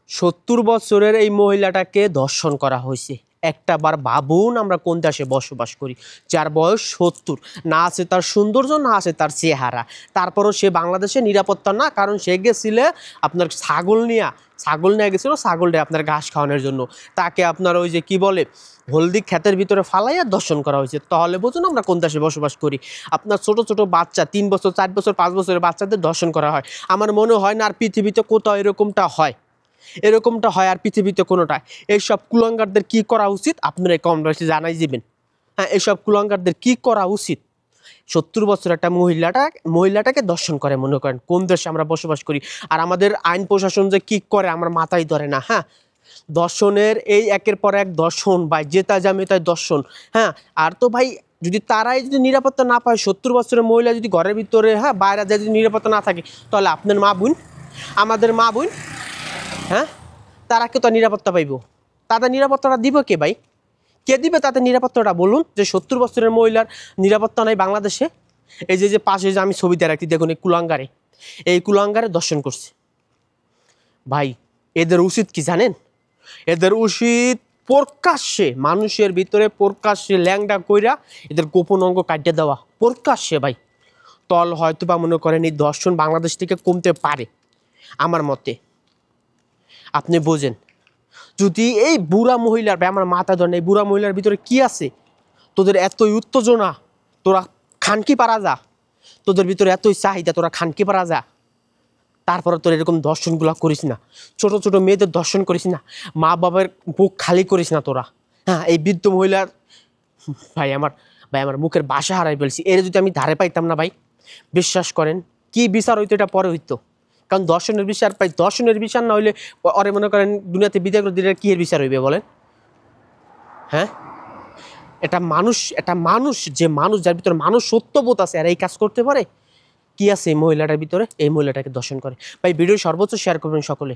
70 বছরের এই মহিলাটাকে ধর্ষণ করা হয়েছে। একটা বার ভাবুন আমরা কোন দেশে বসবাস করি, যার বয়স 70, না আছে তার সৌন্দর্য, না আছে তার চেহারা, তারপরও সে বাংলাদেশে নিরাপত্তা না, কারণ সে গেছিলে আপনার ছাগল নিয়ে গেছিলো, ছাগলটা আপনার ঘাস খাওয়ানোর জন্য। তাকে আপনার ওই যে কি বলে হলদি ক্ষেতের ভিতরে ফালাইয়া দর্শন করা হয়েছে। তাহলে বুঝুন আমরা কোন দেশে বসবাস করি। আপনার ছোট ছোট বাচ্চা 3 বছর 4 বছর 5 বছরের বাচ্চাদের দর্শন করা হয়। আমার মনে হয় না আর পৃথিবীতে কোথাও এরকমটা হয় আর পৃথিবীতে কোনোটা। এইসব কুলাঙ্গারদের কি করা উচিত আপনারা কমেন্ট বক্সে জানাই দিবেন। হ্যাঁ, এইসব কুলাঙ্গারদের কি করা উচিত? 70 বছর একটা মহিলাটাকে দর্শন করে, মনে করেন কোন দেশে আমরা বসবাস করি। আর আমাদের আইন প্রশাসন যে কি করে আমার মাথায় ধরে না। হ্যাঁ, দর্শনের এই একের পর এক দর্শন ভাই, জেতা জামিতায় দর্শন। হ্যাঁ, আর তো ভাই যদি তারাই যদি নিরাপত্তা না পায়, 70 বছরের মহিলা যদি ঘরের ভিতরে বাইরে যায় যদি নিরাপত্তা না থাকে, তাহলে আপনার মা বোন, আমাদের মা বোন, হ্যাঁ, তারা কে তো নিরাপত্তা পাইব? তাদের নিরাপত্তাটা দিব কে ভাই? কে দিবে তাদের নিরাপত্তাটা বলুন? যে 70 বছরের মহিলার নিরাপত্তা নাই বাংলাদেশে। এই যে পাশে যে আমি ছবিতে রাখছি দেখুন, এই কুলাঙ্গারে দর্শন করছে। ভাই এদের উচিত কি জানেন? এদের উচিত প্রকাশ্যে মানুষের ভিতরে প্রকাশ্যে ল্যাংডা কইরা এদের গোপন অঙ্গ কাটিয়ে দেওয়া, প্রকাশ্যে ভাই। তল হয়তো বা মনে করেন এই দর্শন বাংলাদেশ থেকে কমতে পারে আমার মতে। আপনি বোঝেন, যদি এই বুড়া মহিলার ভাই আমার মাথা ধরেন, এই বুড়া মহিলার ভিতরে কি আছে? তোদের এতই উত্তেজনা, তোরা খানকি পারা যা, তোদের ভিতরে এতই চাহিদা, তোরা খানকি পারা যা, তারপরে তোর এরকম দর্শনগুলো করিস না। ছোট ছোট মেয়েদের দর্শন করিস না, মা বাবার বুক খালি করিস না তোরা। হ্যাঁ, এই বৃদ্ধ মহিলার ভাই আমার মুখের বাসা হারাই ফেলছি। এর যদি আমি ধারে পাইতাম না ভাই, বিশ্বাস করেন কি বিচার হইতো এটা পরে হইতো। কারণ দর্শনের বিচার পাই, দর্শনের বিচার না হইলে অরে মনে করেন দুনিয়াতে বিদায় করে দিলে কি এর বিচার হইবে বলেন? হ্যাঁ, এটা মানুষ যে মানুষ যার ভিতরে মানুষ সত্যবোধ আছে আর এই কাজ করতে পারে? কি আছে এই মহিলাটার ভিতরে? এই মহিলাটাকে দর্শন করে। ভাই ভিডিও সর্বোচ্চ শেয়ার করবেন সকলে।